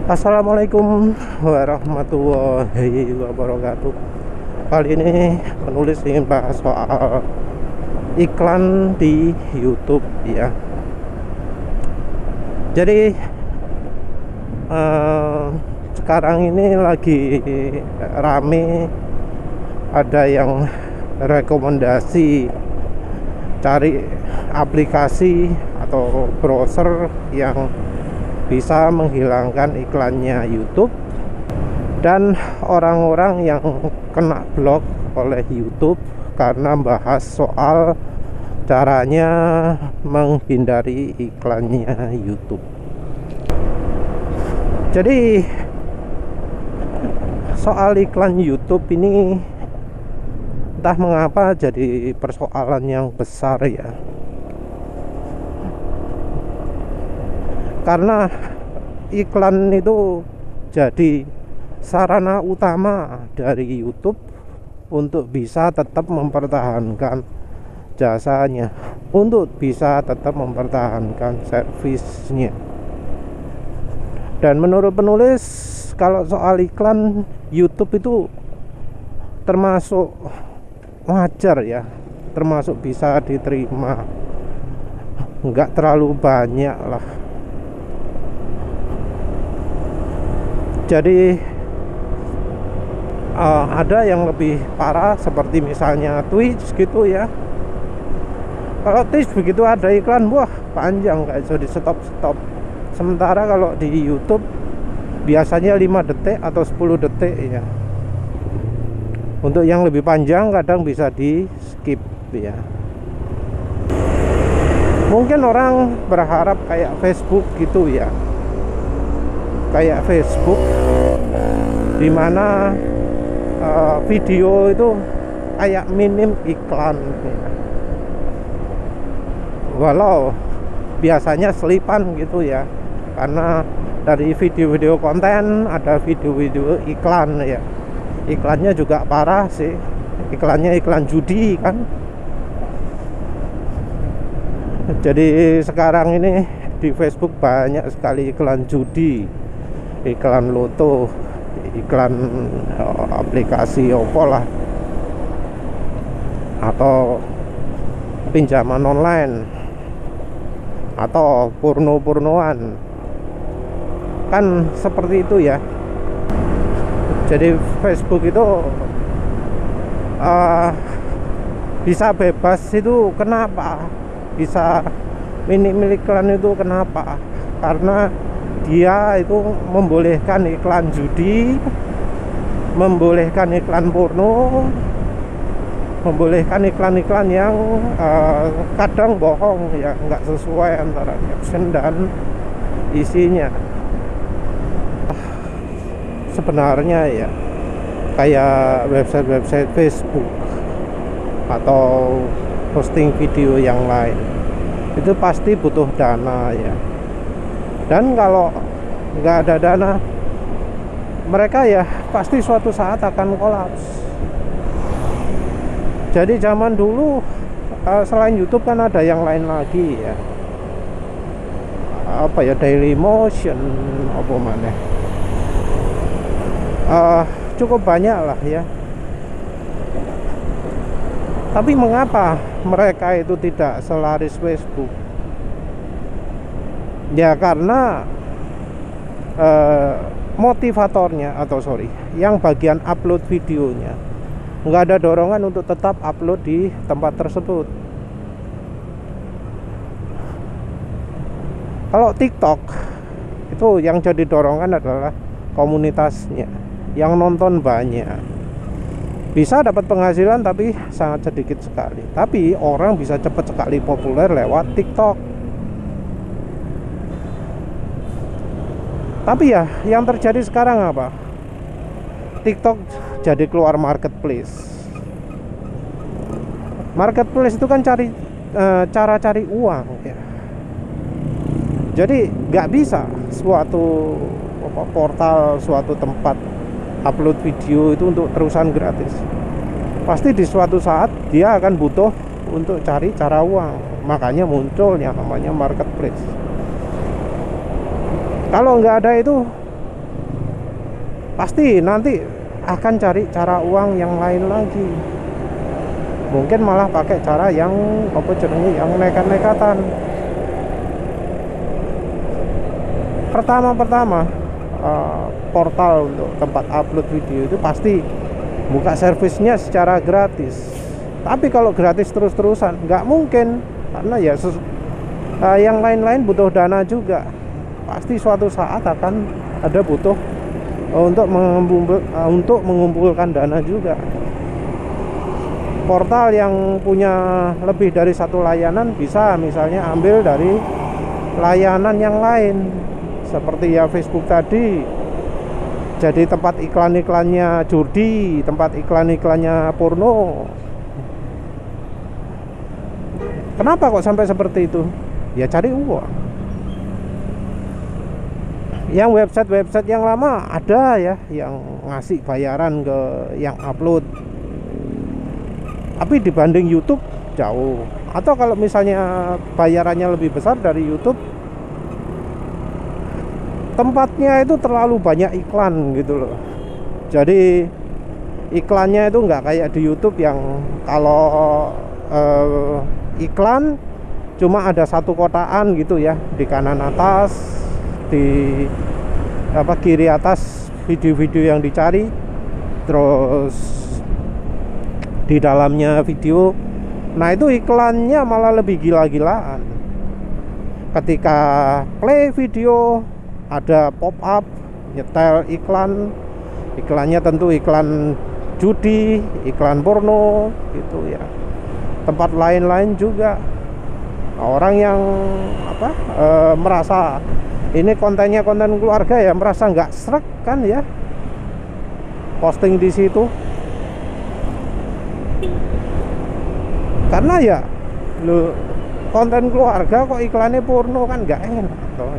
Assalamualaikum warahmatullahi wabarakatuh. Kali ini penulis ingin bahas soal iklan di YouTube ya. Jadi sekarang ini lagi rame, ada yang rekomendasi cari aplikasi atau browser yang bisa menghilangkan iklannya YouTube, dan orang-orang yang kena blok oleh YouTube karena bahas soal caranya menghindari iklannya YouTube. Jadi soal iklan YouTube ini entah mengapa jadi persoalan yang besar ya. Karena iklan itu jadi sarana utama dari YouTube untuk bisa tetap mempertahankan jasanya, untuk bisa tetap mempertahankan servisnya. Dan menurut penulis, kalau soal iklan YouTube itu termasuk wajar ya, termasuk bisa diterima, nggak terlalu banyak lah. Jadi ada yang lebih parah seperti misalnya Twitch gitu ya. Kalau Twitch begitu ada iklan, wah panjang, kayak so di stop. Sementara kalau di YouTube biasanya 5 detik atau 10 detik ya. Untuk yang lebih panjang kadang bisa di skip ya. Mungkin orang berharap kayak Facebook gitu ya, kayak Facebook dimana video itu kayak minim iklan ya. Walau biasanya selipan gitu ya, karena dari video-video konten ada video-video iklan ya. Iklannya juga parah sih, iklannya iklan judi kan. Jadi sekarang ini di Facebook banyak sekali iklan judi, iklan loto, iklan aplikasi opo lah, atau pinjaman online, atau porno-pornoan, kan seperti itu ya. Jadi Facebook itu bisa bebas itu kenapa? Bisa minim iklan itu kenapa? Karena dia itu membolehkan iklan judi, membolehkan iklan porno, membolehkan iklan-iklan yang kadang bohong ya, nggak sesuai antara caption dan isinya. Sebenarnya ya kayak website Facebook atau posting video yang lain itu pasti butuh dana ya. Dan kalau nggak ada dana, mereka ya pasti suatu saat akan kolaps. Jadi zaman dulu selain YouTube kan ada yang lain lagi ya, apa ya, Dailymotion apa mana, cukup banyak lah ya. Tapi mengapa mereka itu tidak selaris Facebook? Ya karena motivatornya, atau yang bagian upload videonya nggak ada dorongan untuk tetap upload di tempat tersebut. Kalau TikTok itu yang jadi dorongan adalah komunitasnya, yang nonton banyak. Bisa dapat penghasilan tapi sangat sedikit sekali. Tapi orang bisa cepat sekali populer lewat TikTok. Tapi ya yang terjadi sekarang apa? TikTok jadi keluar marketplace. Marketplace itu kan cara cari uang ya. Jadi nggak bisa suatu portal, suatu tempat upload video itu untuk terusan gratis. Pasti di suatu saat dia akan butuh untuk cari cara uang. Makanya muncul yang namanya marketplace. Kalau nggak ada itu, pasti nanti akan cari cara uang yang lain lagi. Mungkin malah pakai cara yang apa jenenge, yang nekat-nekatan. Pertama-tama portal untuk tempat upload video itu pasti buka servisnya secara gratis. Tapi kalau gratis terus-terusan nggak mungkin, karena ya yang lain-lain butuh dana juga. Pasti suatu saat akan ada butuh untuk mengumpulkan dana juga. Portal yang punya lebih dari satu layanan bisa misalnya ambil dari layanan yang lain, seperti ya Facebook tadi jadi tempat iklan-iklannya judi, tempat iklan-iklannya porno. Kenapa kok sampai seperti itu? Ya cari uang. Yang website-website yang lama ada ya yang ngasih bayaran ke yang upload, tapi dibanding YouTube jauh. Atau kalau misalnya bayarannya lebih besar dari YouTube, tempatnya itu terlalu banyak iklan gitu loh. Jadi iklannya itu nggak kayak di YouTube yang kalau iklan cuma ada satu kotaan gitu ya, di kanan atas, di kiri atas video-video yang dicari, terus di dalamnya video. Nah itu iklannya malah lebih gila-gilaan. Ketika play video ada pop up nyetel iklan, iklannya tentu iklan judi, iklan porno gitu ya. Tempat lain-lain juga. Orang yang merasa ini kontennya konten keluarga ya, merasa nggak srek kan ya posting di situ. Karena ya lo konten keluarga kok iklannya porno, kan nggak enak toh.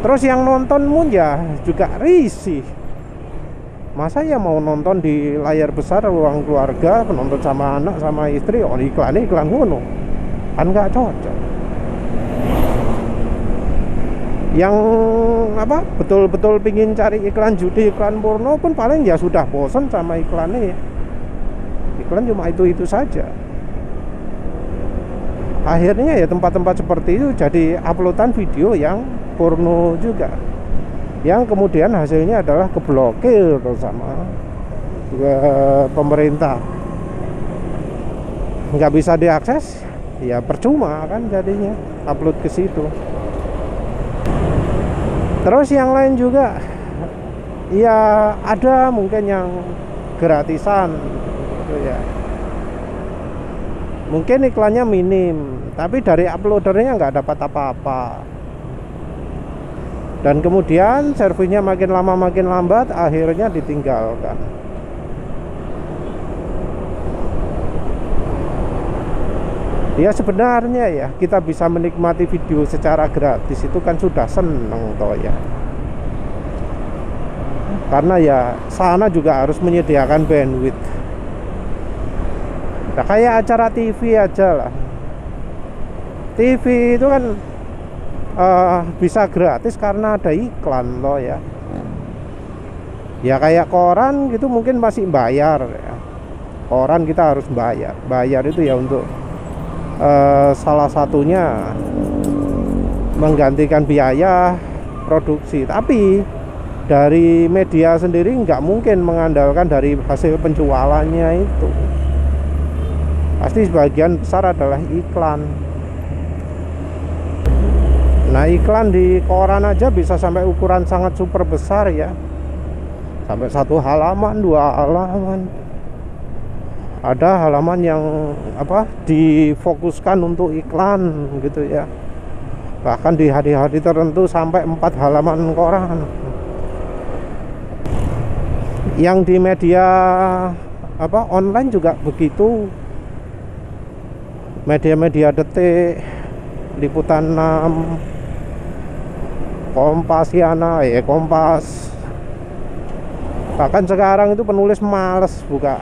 Terus yang nonton ya juga risih. Masa ya mau nonton di layar besar ruang keluarga, penonton sama anak sama istri, iklannya iklan porno, kan nggak cocok. Yang betul-betul pingin cari iklan judi, iklan porno pun paling ya sudah bosan sama iklannya. Iklan cuma itu saja. Akhirnya ya tempat-tempat seperti itu jadi uploadan video yang porno juga, yang kemudian hasilnya adalah keblokir sama pemerintah, nggak bisa diakses. Ya percuma kan jadinya upload ke situ. Terus yang lain juga ya ada mungkin yang gratisan gitu ya, mungkin iklannya minim tapi dari uploadernya nggak dapat apa-apa, dan kemudian servisnya makin lama makin lambat, akhirnya ditinggalkan. Ya sebenarnya ya kita bisa menikmati video secara gratis itu kan sudah seneng toh ya, karena ya sana juga harus menyediakan bandwidth. Nah, kayak acara TV aja lah, TV itu kan bisa gratis karena ada iklan loh ya. Ya kayak koran gitu mungkin masih bayar ya. Koran kita harus bayar. Bayar itu ya untuk salah satunya menggantikan biaya produksi. Tapi dari media sendiri nggak mungkin mengandalkan dari hasil penjualannya itu. Pasti sebagian besar adalah iklan. Nah iklan di koran aja bisa sampai ukuran sangat super besar ya, sampai 1 halaman 2 halaman. Ada halaman yang difokuskan untuk iklan gitu ya, bahkan di hari-hari tertentu sampai 4 halaman koran. Yang di media online juga begitu. Media-media Detik, Liputan 6, Kompasiana, Kompas. Bahkan sekarang itu penulis males buka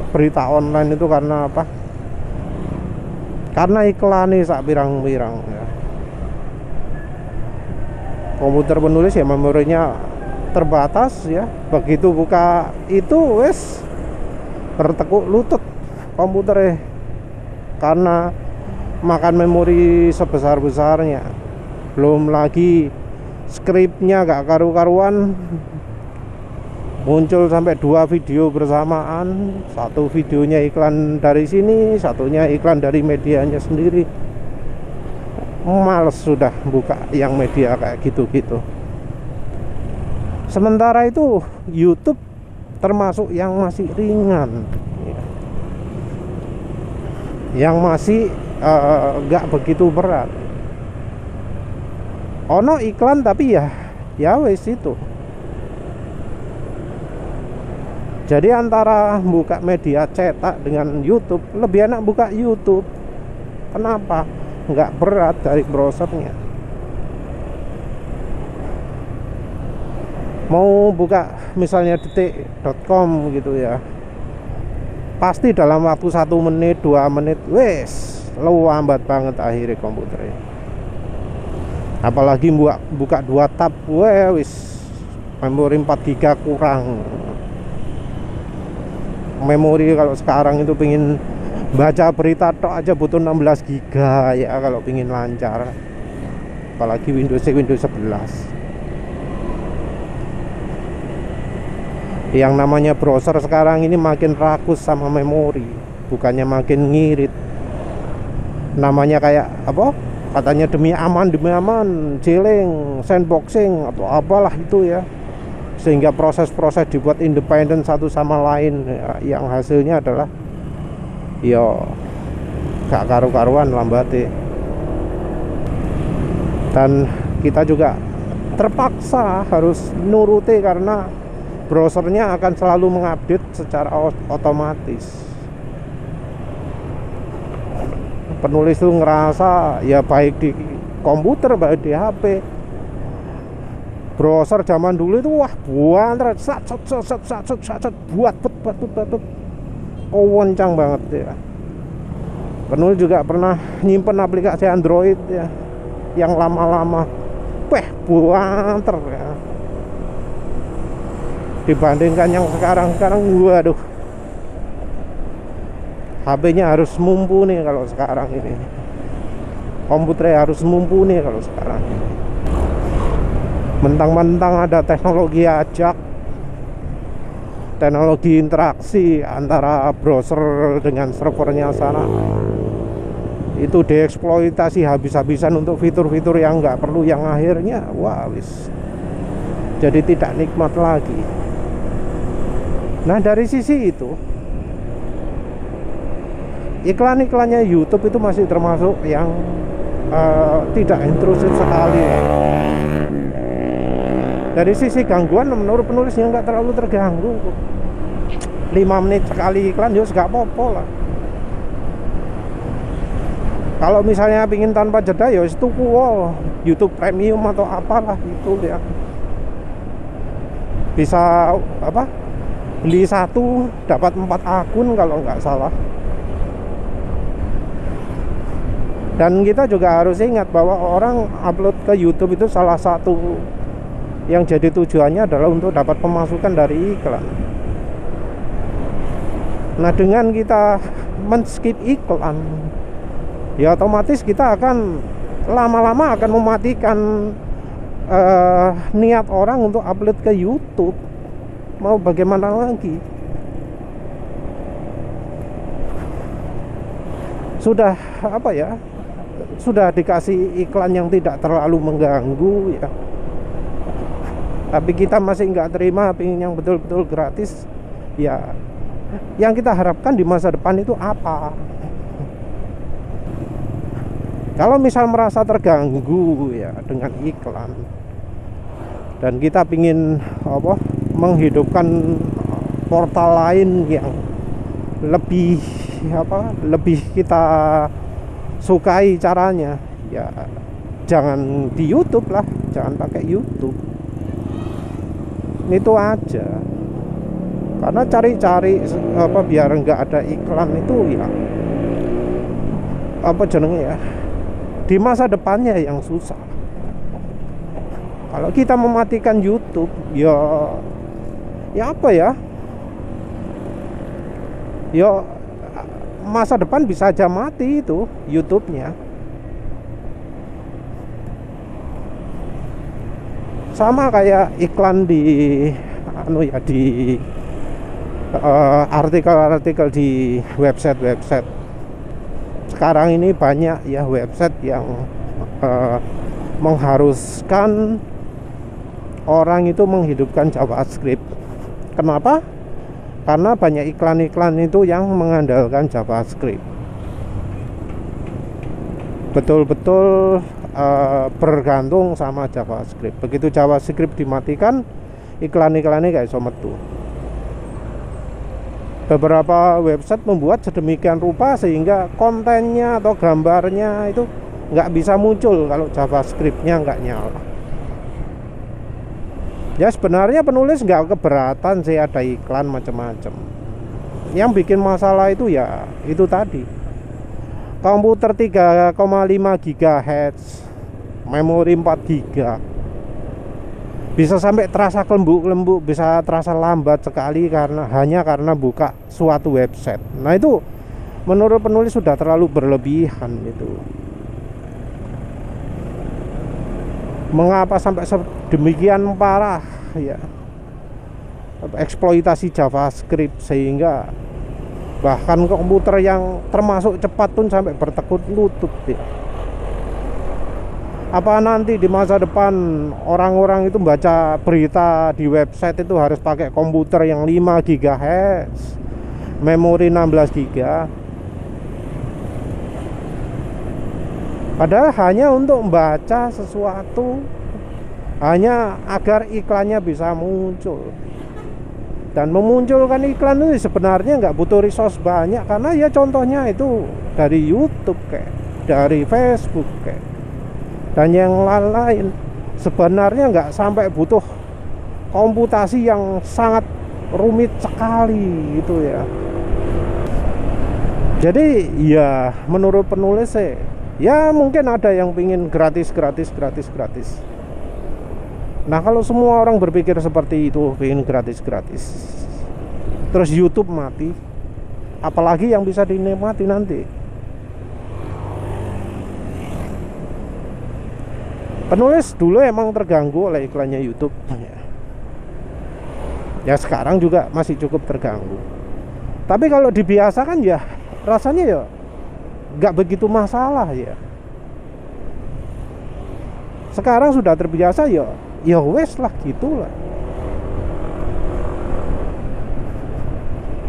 berita online itu karena apa? Karena iklan nih sak pirang-pirang ya. komputer penulis ya memorinya terbatas ya. Begitu buka itu wes bertekuk lutut komputernya, karena makan memori sebesar-besarnya. Belum lagi skripnya gak karu-karuan, muncul sampai 2 video bersamaan. Satu videonya iklan dari sini, satunya iklan dari medianya sendiri. Males sudah buka yang media kayak gitu-gitu. Sementara itu YouTube termasuk yang masih ringan, yang masih gak begitu berat. Ono iklan tapi ya wes itu. Jadi antara buka media cetak dengan YouTube, lebih enak buka YouTube. Kenapa? Nggak berat dari browsernya. Mau buka misalnya detik.com gitu ya, pasti dalam waktu 1 menit 2 menit wes lambat banget akhirnya komputernya. Apalagi buka 2 tab, wes memori 4 GB kurang. Memori kalau sekarang itu pingin baca berita tok aja butuh 16 GB ya kalau pingin lancar. Apalagi Windows 11. Yang namanya browser sekarang ini makin rakus sama memori, bukannya makin ngirit. Namanya kayak apa? Katanya demi aman, jailing, sandboxing atau apalah itu ya. Sehingga proses-proses dibuat independen satu sama lain ya, yang hasilnya adalah gak karu-karuan lambatnya. Dan kita juga terpaksa harus nuruti karena browsernya akan selalu mengupdate secara otomatis. Penulis itu ngerasa ya baik di komputer baik di HP. Browser zaman dulu itu buat kencang banget ya. Penulis juga pernah nyimpen aplikasi Android ya yang lama-lama buanter ya, dibandingkan yang sekarang waduh, HP-nya harus mumpuni kalau sekarang ini, komputernya harus mumpuni kalau sekarang. Mentang-mentang ada teknologi ajak, teknologi interaksi antara browser dengan servernya sana, itu dieksploitasi habis-habisan untuk fitur-fitur yang nggak perlu, yang akhirnya wis jadi tidak nikmat lagi. Nah dari sisi itu, iklan-iklannya YouTube itu masih termasuk yang tidak intrusif sekali. Dari sisi gangguan menurut penulisnya nggak terlalu terganggu. 5 menit sekali iklan ya nggak apa-apa lah. Kalau misalnya pingin tanpa jeda ya itu YouTube Premium atau apalah itu ya, bisa beli 1 dapat 4 akun kalau nggak salah. Dan kita juga harus ingat bahwa orang upload ke YouTube itu salah satu yang jadi tujuannya adalah untuk dapat pemasukan dari iklan. Nah dengan kita men-skip iklan, ya otomatis kita akan lama-lama akan mematikan niat orang untuk upload ke YouTube. Mau bagaimana lagi? Sudah sudah dikasih iklan yang tidak terlalu mengganggu ya, tapi kita masih nggak terima, pengen yang betul-betul gratis ya. Yang kita harapkan di masa depan itu apa? Kalau misal merasa terganggu ya dengan iklan, dan kita pingin menghidupkan portal lain yang lebih kita sukai caranya, ya jangan di YouTube lah, jangan pakai YouTube. Itu aja. Karena cari-cari biar enggak ada iklan itu ya di masa depannya yang susah. Kalau kita mematikan YouTube, ya apa ya? Ya masa depan bisa aja mati itu YouTube-nya. Sama kayak iklan di di artikel-artikel di website sekarang ini. Banyak ya website yang mengharuskan orang itu menghidupkan JavaScript. Kenapa? Karena banyak iklan-iklan itu yang mengandalkan JavaScript. Betul-betul bergantung sama JavaScript. Begitu JavaScript dimatikan, iklan-iklannya kayak metu. Beberapa website membuat sedemikian rupa sehingga kontennya atau gambarnya itu nggak bisa muncul kalau JavaScript-nya nggak nyala. Ya sebenarnya penulis nggak keberatan sih ada iklan macam-macam. Yang bikin masalah itu ya itu tadi, komputer 3,5 GHz, memori 4 GB, bisa sampai terasa kelembuk-kelembuk, bisa terasa lambat sekali hanya karena buka suatu website. Nah itu menurut penulis sudah terlalu berlebihan itu. Mengapa sampai sedemikian parah ya eksploitasi JavaScript, sehingga bahkan komputer yang termasuk cepat pun sampai bertekuk lutut ya. Apa nanti di masa depan orang-orang itu baca berita di website itu harus pakai komputer yang 5 GHz, memori 16 GB, padahal hanya untuk membaca sesuatu, hanya agar iklannya bisa muncul. Dan memunculkan iklan itu sebenarnya nggak butuh resource banyak, karena ya contohnya itu dari YouTube kayak, dari Facebook kayak, dan yang lain-lain. Sebenarnya nggak sampai butuh komputasi yang sangat rumit sekali gitu ya. Jadi ya menurut penulis ya mungkin ada yang pingin gratis. Nah kalau semua orang berpikir seperti itu, pingin gratis, terus YouTube mati, apalagi yang bisa dinikmati nanti. Penulis dulu emang terganggu oleh iklannya YouTube ya, sekarang juga masih cukup terganggu. Tapi kalau dibiasakan ya rasanya ya nggak begitu masalah ya. Sekarang sudah terbiasa ya wes lah gitulah.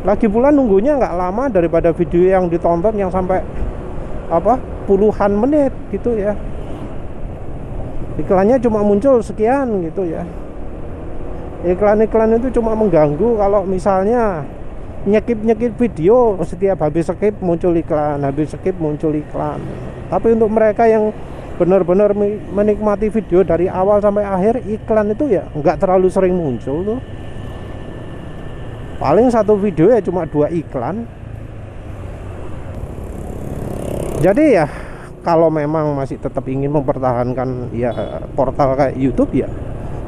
Lagi pula nunggunya nggak lama daripada video yang ditonton yang sampai puluhan menit gitu ya. Iklannya cuma muncul sekian gitu ya. Iklan-iklan itu cuma mengganggu kalau misalnya nyekip video, setiap habis skip muncul iklan, habis skip muncul iklan. Tapi untuk mereka yang benar-benar menikmati video dari awal sampai akhir, iklan itu ya nggak terlalu sering muncul tuh. Paling satu video ya cuma 2 iklan. Jadi ya kalau memang masih tetap ingin mempertahankan ya portal kayak YouTube ya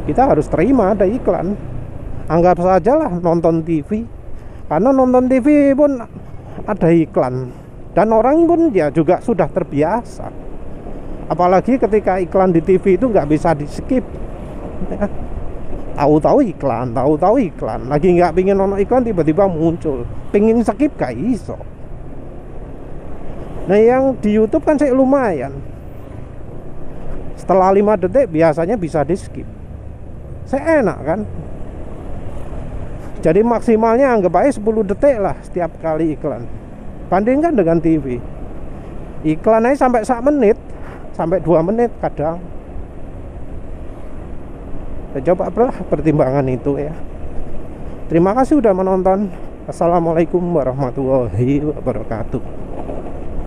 kita harus terima ada iklan. Anggap saja lah nonton TV, karena nonton TV pun ada iklan dan orang pun ya juga sudah terbiasa. Apalagi ketika iklan di TV itu nggak bisa di skip ya. Tahu-tahu iklan, lagi nggak pingin nonton iklan tiba-tiba muncul, pingin skip gak iso. Nah yang di YouTube kan sih lumayan, setelah 5 detik biasanya bisa di skip, saya enak kan. Jadi maksimalnya anggap aja 10 detik lah setiap kali iklan. Bandingkan dengan TV, iklan aja sampai 1 menit, sampai 2 menit kadang. Coba pertimbangan itu ya. Terima kasih sudah menonton. Assalamualaikum warahmatullahi wabarakatuh.